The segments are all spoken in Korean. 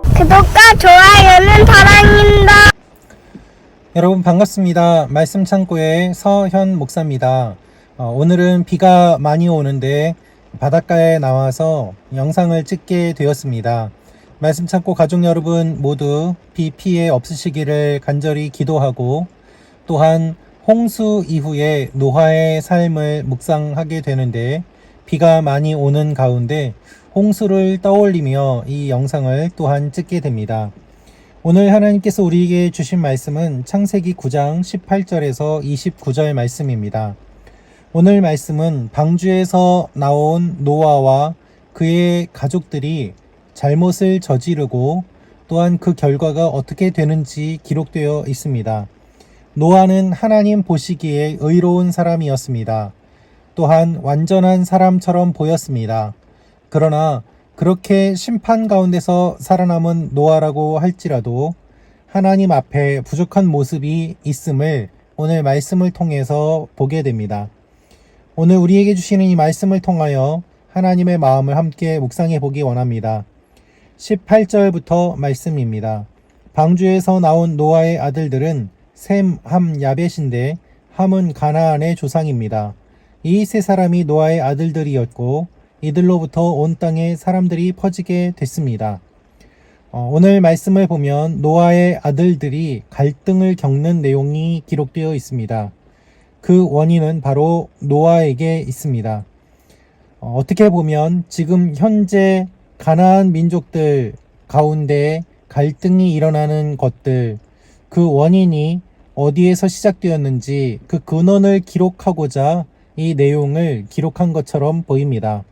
구독과 좋아요는 사랑입니다. 여러분 반갑습니다. 말씀 창고의 서현 목사입니다. 오늘은 비가 많이 오는데 바닷가에 나와서 영상을 찍게 되었습니다. 말씀 창고 가족 여러분 모두 비 피해 없으시기를 간절히 기도하고, 또한 홍수 이후에 노아의 삶을 묵상하게 되는데, 비가 많이 오는 가운데 홍수를 떠올리며 이 영상을 또한 찍게 됩니다. 오늘 하나님께서 우리에게 주신 말씀은 창세기 9장 18절에서 29절 말씀입니다. 오늘 말씀은 방주에서 나온 노아와 그의 가족들이 잘못을 저지르고 또한 그 결과가 어떻게 되는지 기록되어 있습니다. 노아는 하나님 보시기에 의로운 사람이었습니다. 또한 완전한 사람처럼 보였습니다. 그러나 그렇게 심판 가운데서 살아남은 노아라고 할지라도 하나님 앞에 부족한 모습이 있음을 오늘 말씀을 통해서 보게 됩니다. 오늘 우리에게 주시는 이 말씀을 통하여 하나님의 마음을 함께 묵상해 보기 원합니다. 18절부터 말씀입니다. 방주에서 나온 노아의 아들들은 셈, 함, 야벳인데 함은 가나안의 조상입니다. 이 세 사람이 노아의 아들들이었고 이들로부터 온 땅에 사람들이 퍼지게 됐습니다. 오늘 말씀을 보면 노아의 아들들이 갈등을 겪는 내용이 기록되어 있습니다. 그 원인은 바로 노아에게 있습니다. 어떻게 보면 지금 현재 가나안 민족들 가운데 갈등이 일어나는 것들, 그 원인이 어디에서 시작되었는지 그 근원을 기록하고자 이 내용을 기록한 것처럼 보입니다.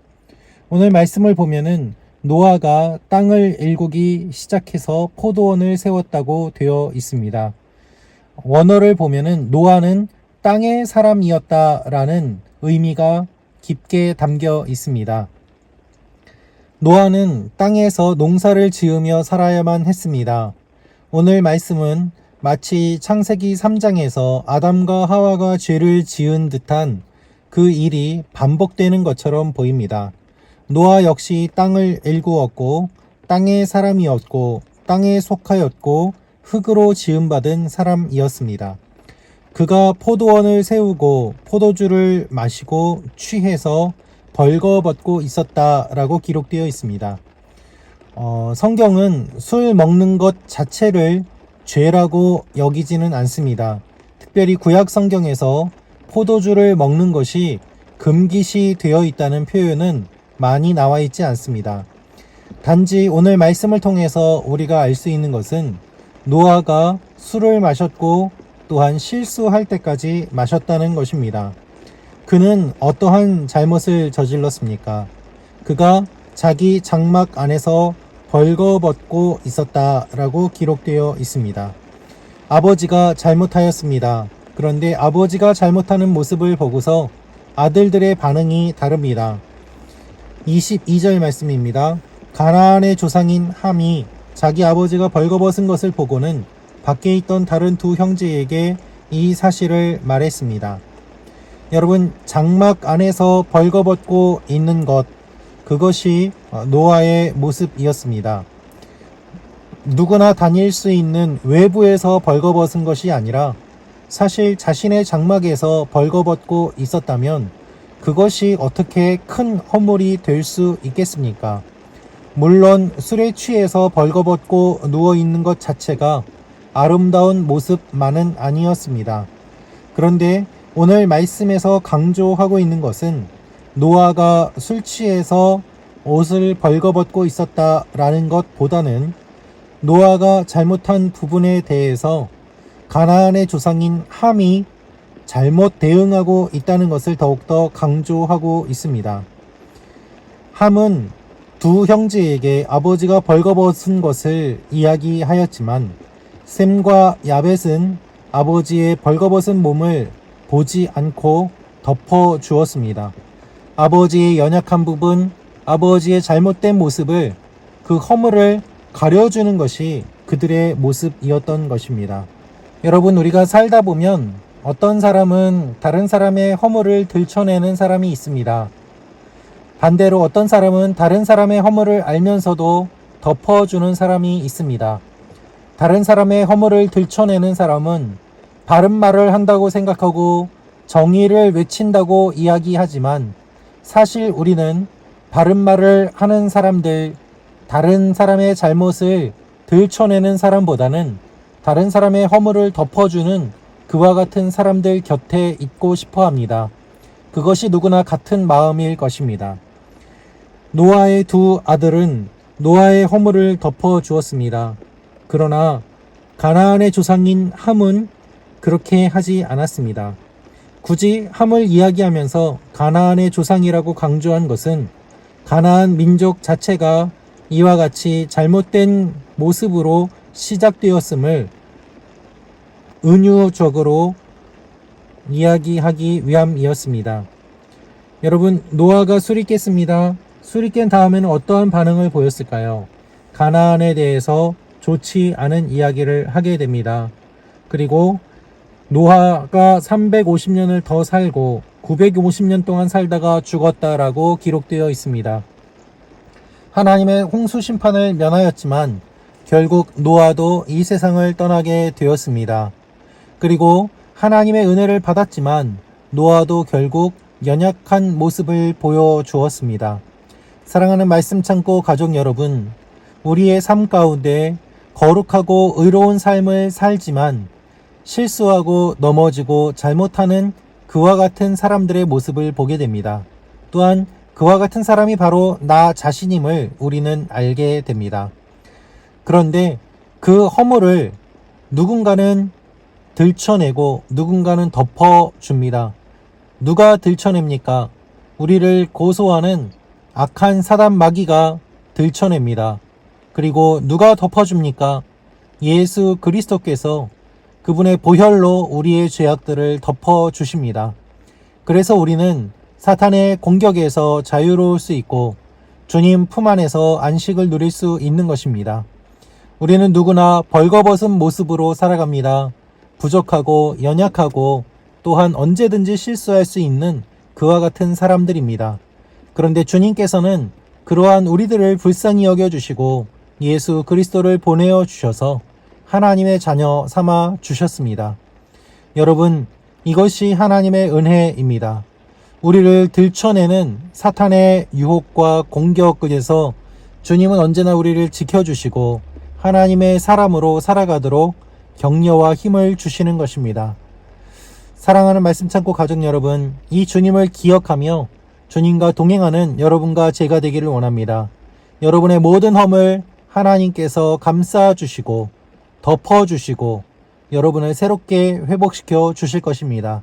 오늘 말씀을 보면은 노아가 땅을 일구기 시작해서 포도원을 세웠다고 되어 있습니다. 원어를 보면은 노아는 땅의 사람이었다라는 의미가 깊게 담겨 있습니다. 노아는 땅에서 농사를 지으며 살아야만 했습니다. 오늘 말씀은 마치 창세기 3장에서 아담과 하와가 죄를 지은 듯한 그 일이 반복되는 것처럼 보입니다. 노아 역시 땅을 일구었고 땅의 사람이었고 땅에 속하였고 흙으로 지음받은 사람이었습니다. 그가 포도원을 세우고 포도주를 마시고 취해서 벌거벗고 있었다라고 기록되어 있습니다. 성경은 술 먹는 것 자체를 죄라고 여기지는 않습니다. 특별히 구약 성경에서 포도주를 먹는 것이 금기시 되어 있다는 표현은 많이 나와 있지 않습니다. 단지 오늘 말씀을 통해서 우리가 알 수 있는 것은 노아가 술을 마셨고 또한 실수할 때까지 마셨다는 것입니다. 그는 어떠한 잘못을 저질렀습니까? 그가 자기 장막 안에서 벌거벗고 있었다라고 기록되어 있습니다. 아버지가 잘못하였습니다. 그런데 아버지가 잘못하는 모습을 보고서 아들들의 반응이 다릅니다. 22절 말씀입니다. 가나안의 조상인 함이 자기 아버지가 벌거벗은 것을 보고는 밖에 있던 다른 두 형제에게 이 사실을 말했습니다. 여러분, 장막 안에서 벌거벗고 있는 것, 그것이 노아의 모습이었습니다. 누구나 다닐 수 있는 외부에서 벌거벗은 것이 아니라 사실 자신의 장막에서 벌거벗고 있었다면 그것이 어떻게 큰 허물이 될 수 있겠습니까? 물론 술에 취해서 벌거벗고 누워있는 것 자체가 아름다운 모습만은 아니었습니다. 그런데 오늘 말씀에서 강조하고 있는 것은 노아가 술 취해서 옷을 벌거벗고 있었다라는 것보다는 노아가 잘못한 부분에 대해서 가나안의 조상인 함이 잘못 대응하고 있다는 것을 더욱더 강조하고 있습니다. 함은 두 형제에게 아버지가 벌거벗은 것을 이야기하였지만 셈과 야벳은 아버지의 벌거벗은 몸을 보지 않고 덮어 주었습니다. 아버지의 연약한 부분, 아버지의 잘못된 모습을, 그 허물을 가려주는 것이 그들의 모습이었던 것입니다. 여러분, 우리가 살다 보면 어떤 사람은 다른 사람의 허물을 들춰내는 사람이 있습니다. 반대로 어떤 사람은 다른 사람의 허물을 알면서도 덮어주는 사람이 있습니다. 다른 사람의 허물을 들춰내는 사람은 바른 말을 한다고 생각하고 정의를 외친다고 이야기하지만 사실 우리는 바른 말을 하는 사람들, 다른 사람의 잘못을 들춰내는 사람보다는 다른 사람의 허물을 덮어주는 그와 같은 사람들 곁에 있고 싶어 합니다. 그것이 누구나 같은 마음일 것입니다. 노아의 두 아들은 노아의 허물을 덮어 주었습니다. 그러나 가나안의 조상인 함은 그렇게 하지 않았습니다. 굳이 함을 이야기하면서 가나안의 조상이라고 강조한 것은 가나안 민족 자체가 이와 같이 잘못된 모습으로 시작되었음을 은유적으로 이야기하기 위함이었습니다. 여러분, 노아가 술이 깼습니다. 술이 깬 다음에는 어떠한 반응을 보였을까요? 가나안에 대해서 좋지 않은 이야기를 하게 됩니다. 그리고 노아가 350년을 더 살고 950년 동안 살다가 죽었다라고 기록되어 있습니다. 하나님의 홍수 심판을 면하였지만 결국 노아도 이 세상을 떠나게 되었습니다. 그리고 하나님의 은혜를 받았지만 노아도 결국 연약한 모습을 보여주었습니다. 사랑하는 말씀 창고 가족 여러분, 우리의 삶 가운데 거룩하고 의로운 삶을 살지만 실수하고 넘어지고 잘못하는 그와 같은 사람들의 모습을 보게 됩니다. 또한 그와 같은 사람이 바로 나 자신임을 우리는 알게 됩니다. 그런데 그 허물을 누군가는 들춰내고 누군가는 덮어줍니다. 누가 들춰냅니까? 우리를 고소하는 악한 사단 마귀가 들춰냅니다. 그리고 누가 덮어줍니까? 예수 그리스도께서 그분의 보혈로 우리의 죄악들을 덮어주십니다. 그래서 우리는 사탄의 공격에서 자유로울 수 있고 주님 품 안에서 안식을 누릴 수 있는 것입니다. 우리는 누구나 벌거벗은 모습으로 살아갑니다. 부족하고 연약하고 또한 언제든지 실수할 수 있는 그와 같은 사람들입니다. 그런데 주님께서는 그러한 우리들을 불쌍히 여겨주시고 예수 그리스도를 보내어 주셔서 하나님의 자녀 삼아 주셨습니다. 여러분, 이것이 하나님의 은혜입니다. 우리를 들춰내는 사탄의 유혹과 공격에서 주님은 언제나 우리를 지켜주시고 하나님의 사람으로 살아가도록 격려와 힘을 주시는 것입니다. 사랑하는 말씀 창고 가족 여러분, 이 주님을 기억하며 주님과 동행하는 여러분과 제가 되기를 원합니다. 여러분의 모든 허물 하나님께서 감싸주시고 덮어주시고 여러분을 새롭게 회복시켜 주실 것입니다.